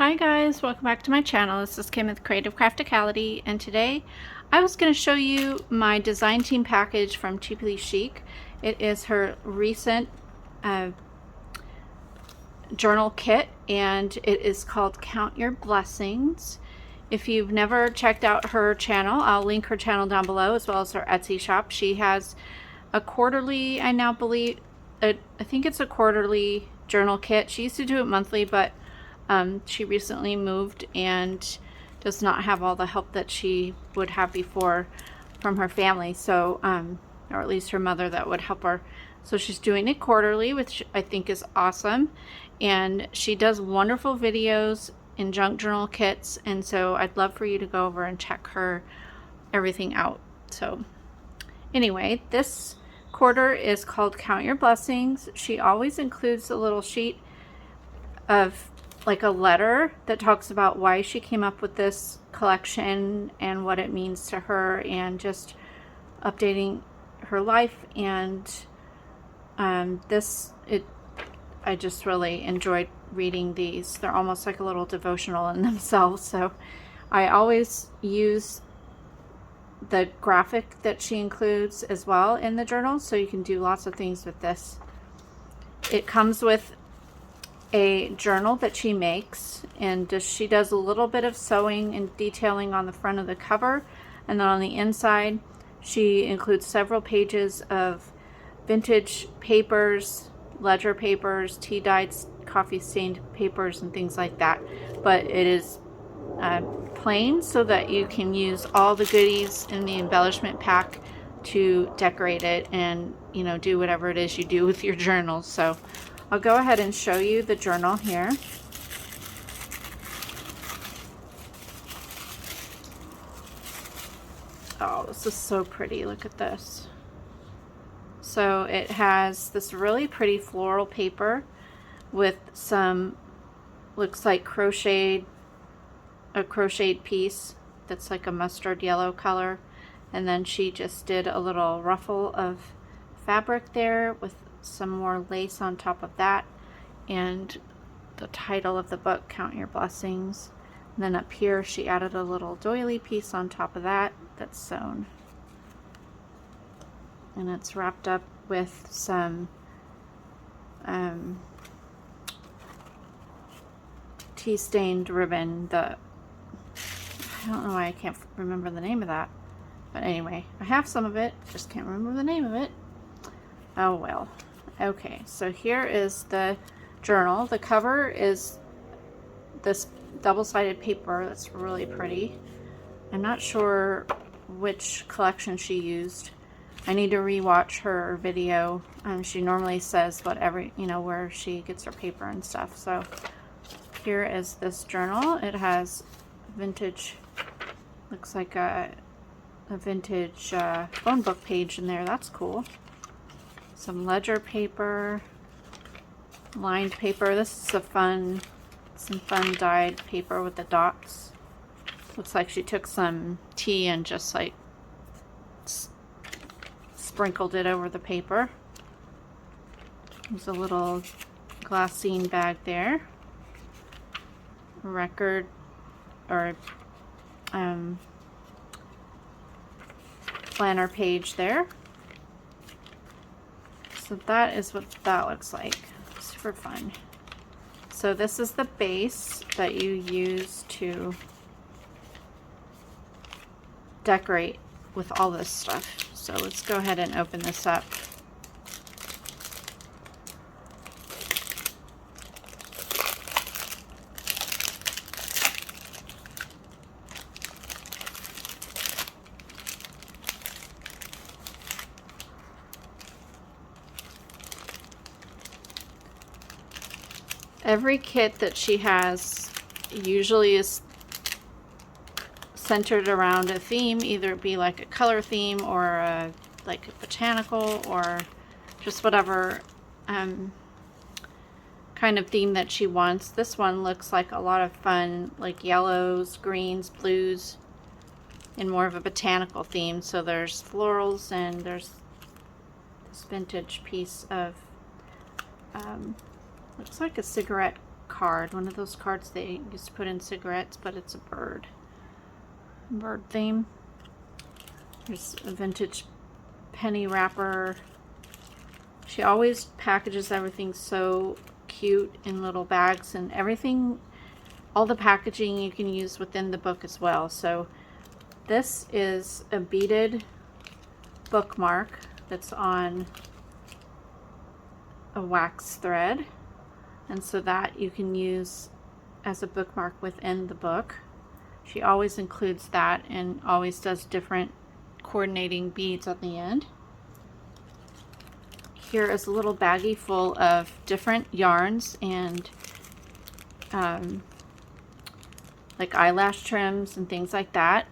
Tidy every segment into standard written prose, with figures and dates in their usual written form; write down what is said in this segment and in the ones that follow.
Hi guys, welcome back to my channel. This is Kim with Creative Crafticality, and today I was going to show you my design team package from Cheaply Chic. It is her recent journal kit, and it is called Count Your Blessings. If you've never checked out her channel, I'll link her channel down below, as well as her Etsy shop. She has a quarterly, I now believe, I think it's a quarterly journal kit. She used to do it monthly, but she recently moved and does not have all the help that she would have before from her family, so or at least her mother that would help her. So she's doing it quarterly, which I think is awesome, and she does wonderful videos in junk journal kits, and so I'd love for you to go over and check her everything out. So anyway, this quarter is called Count Your Blessings. She always includes a little sheet of like a letter that talks about why she came up with this collection and what it means to her, and just updating her life. And I just really enjoyed reading these. They're almost like a little devotional in themselves. So I always use the graphic that she includes as well in the journal, so you can do lots of things with this. It comes with a journal that she makes, and she does a little bit of sewing and detailing on the front of the cover, and then on the inside she includes several pages of vintage papers, ledger papers, tea dyed, coffee stained papers, and things like that. But it is plain, so that you can use all the goodies in the embellishment pack to decorate it and, you know, do whatever it is you do with your journals. So I'll go ahead and show you the journal here. Oh, this is so pretty. Look at this. So it has this really pretty floral paper with some, looks like a crocheted piece that's like a mustard yellow color, and then she just did a little ruffle of fabric there with some more lace on top of that, and the title of the book, Count Your Blessings. And then up here she added a little doily piece on top of that that's sewn, and it's wrapped up with some tea stained ribbon. I don't know why I can't remember the name of that, but anyway, I have some of it, just can't remember the name of it. Oh well. Okay, so here is the journal. The cover is this double-sided paper that's really pretty. I'm not sure which collection she used. I need to rewatch her video. She normally says where she gets her paper and stuff. So here is this journal. It has vintage, looks like a vintage phone book page in there. That's cool. Some ledger paper, lined paper. This is some fun dyed paper with the dots. Looks like she took some tea and just like sprinkled it over the paper. There's a little glassine bag there. A record or planner page there. So that is what that looks like. Super fun. So this is the base that you use to decorate with all this stuff. So let's go ahead and open this up. Every kit that she has usually is centered around a theme, either it be like a color theme or like a botanical, or just whatever kind of theme that she wants. This one looks like a lot of fun, like yellows, greens, blues, in more of a botanical theme. So there's florals, and there's this vintage piece of looks like a cigarette card, one of those cards they used to put in cigarettes, but it's a bird theme. There's a vintage penny wrapper. She always packages everything so cute in little bags, and everything, all the packaging you can use within the book as well. So this is a beaded bookmark that's on a wax thread, and so that you can use as a bookmark within the book. She always includes that and always does different coordinating beads at the end. Here is a little baggie full of different yarns and like eyelash trims and things like that.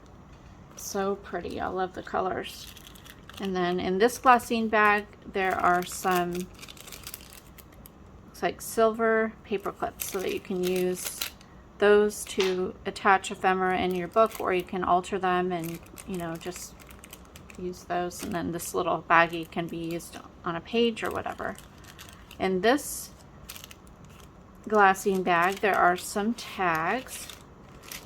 So pretty. I love the colors. And then in this glassine bag there are some, looks like silver paper clips, so that you can use those to attach ephemera in your book, or you can alter them and, you know, just use those. And then this little baggie can be used on a page or whatever. In this glassine bag there are some tags,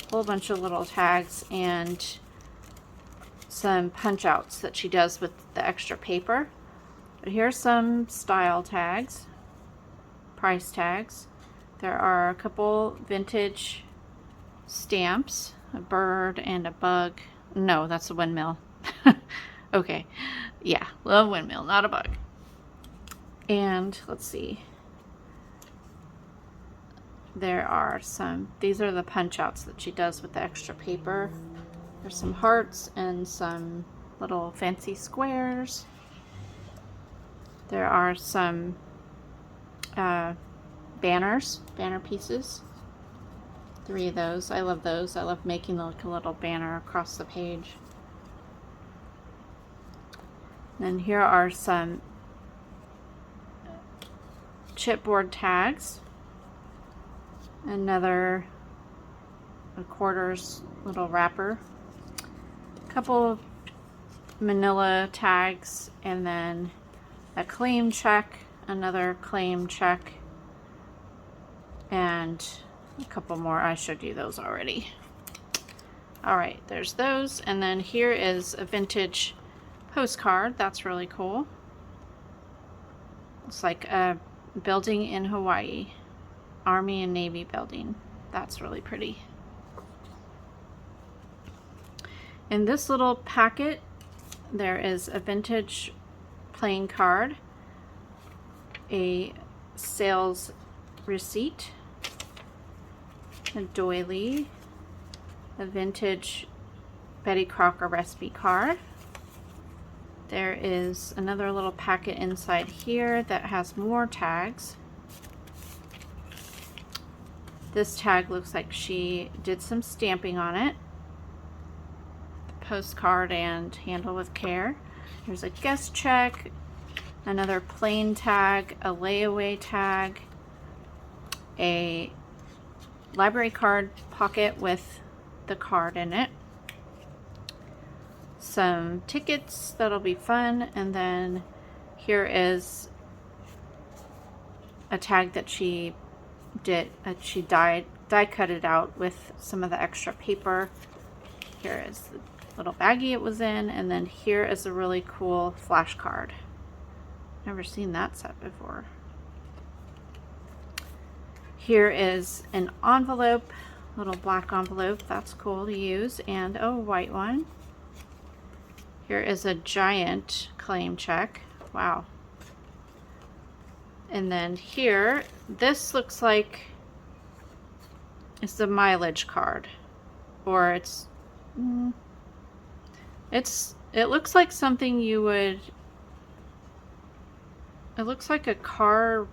a whole bunch of little tags, and some punch outs that she does with the extra paper. But here's some style tags, price tags. There are a couple vintage stamps, a bird and a bug. No, that's a windmill. Okay, yeah, a windmill, not a bug. And let's see, there are some, these are the punch outs that she does with the extra paper. There's some hearts and some little fancy squares. There are some banner pieces. 3 of those. I love those. I love making like a little banner across the page. And here are some chipboard tags. Another quarters little wrapper. A couple of manila tags, and then a claim check, another claim check, and a couple more. I showed you those already. Alright, there's those. And then here is a vintage postcard. That's really cool. It's like a building in Hawaii, Army and Navy building. That's really pretty. In this little packet there is a vintage playing card, a sales receipt, a doily, a vintage Betty Crocker recipe card. There is another little packet inside here that has more tags. This tag looks like she did some stamping on it. Postcard and handle with care. There's a guest check, another plain tag, a layaway tag, a library card pocket with the card in it, some tickets that'll be fun, and then here is a tag that she did, she die cut it out with some of the extra paper. Here is the little baggie it was in, and then here is a really cool flashcard. Never seen that set before. Here is an envelope, little black envelope. That's cool to use, and a white one. Here is a giant claim check. Wow. And then here, this looks like it's the mileage card, or it looks like something you would, it looks like a car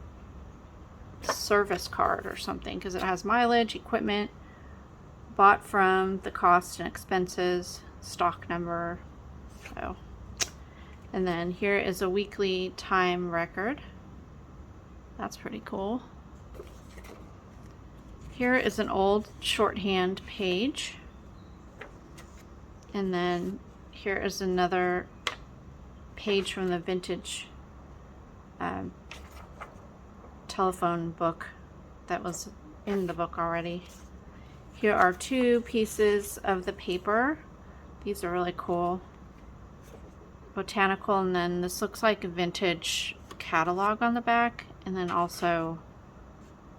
service card or something, because it has mileage, equipment, bought from, the cost and expenses, stock number. So, and then here is a weekly time record. That's pretty cool. Here is an old shorthand page. And then here is another page from the vintage telephone book that was in the book already. Here are 2 pieces of the paper. These are really cool. Botanical, and then this looks like a vintage catalog on the back, and then also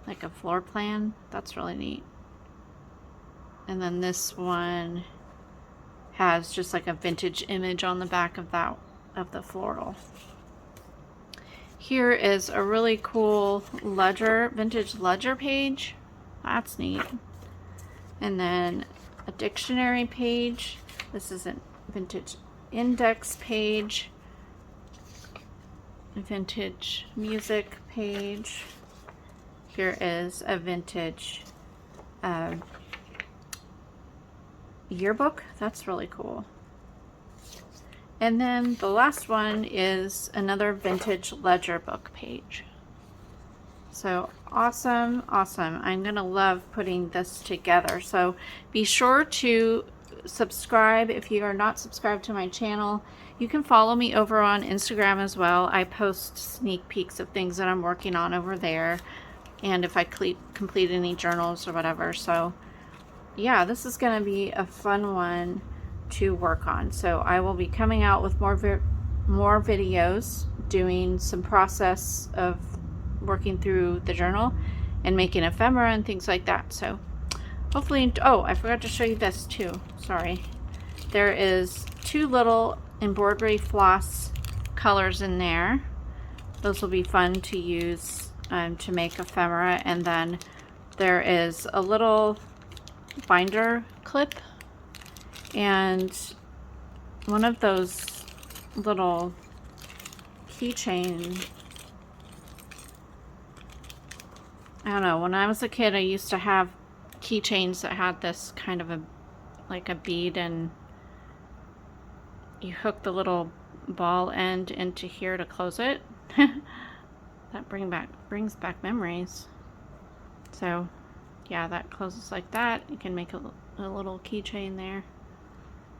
like a floor plan. That's really neat. And then this one has just like a vintage image on the back of that, of the floral. Here is a really cool ledger, vintage ledger page. That's neat. And then a dictionary page. This is a vintage index page. A vintage music page. Here is a vintage yearbook. That's really cool. And then the last one is another vintage ledger book page. So awesome, awesome. I'm gonna love putting this together. So be sure to subscribe if you are not subscribed to my channel. You can follow me over on Instagram as well. I post sneak peeks of things that I'm working on over there, and if I complete any journals or whatever. So yeah, this is gonna be a fun one to work on. So I will be coming out with more videos, doing some process of working through the journal and making ephemera and things like that. So hopefully, oh, I forgot to show you this too. Sorry. There is 2 little embroidery floss colors in there. Those will be fun to use to make ephemera. And then there is a little binder clip and one of those little keychain. I don't know, when I was a kid I used to have keychains that had this kind of a like a bead, and you hook the little ball end into here to close it. That brings back memories. So yeah, that closes like that. You can make a little keychain there.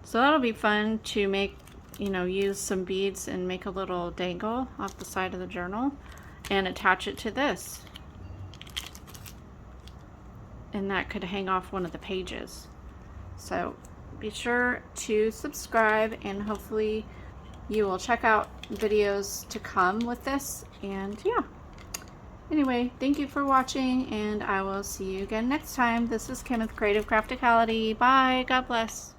So that'll be fun to make, you know, use some beads and make a little dangle off the side of the journal and attach it to this. And that could hang off one of the pages. So be sure to subscribe, and hopefully you will check out videos to come with this. And yeah, anyway, thank you for watching, and I will see you again next time. This is Kim with Creative Crafticality. Bye. God bless.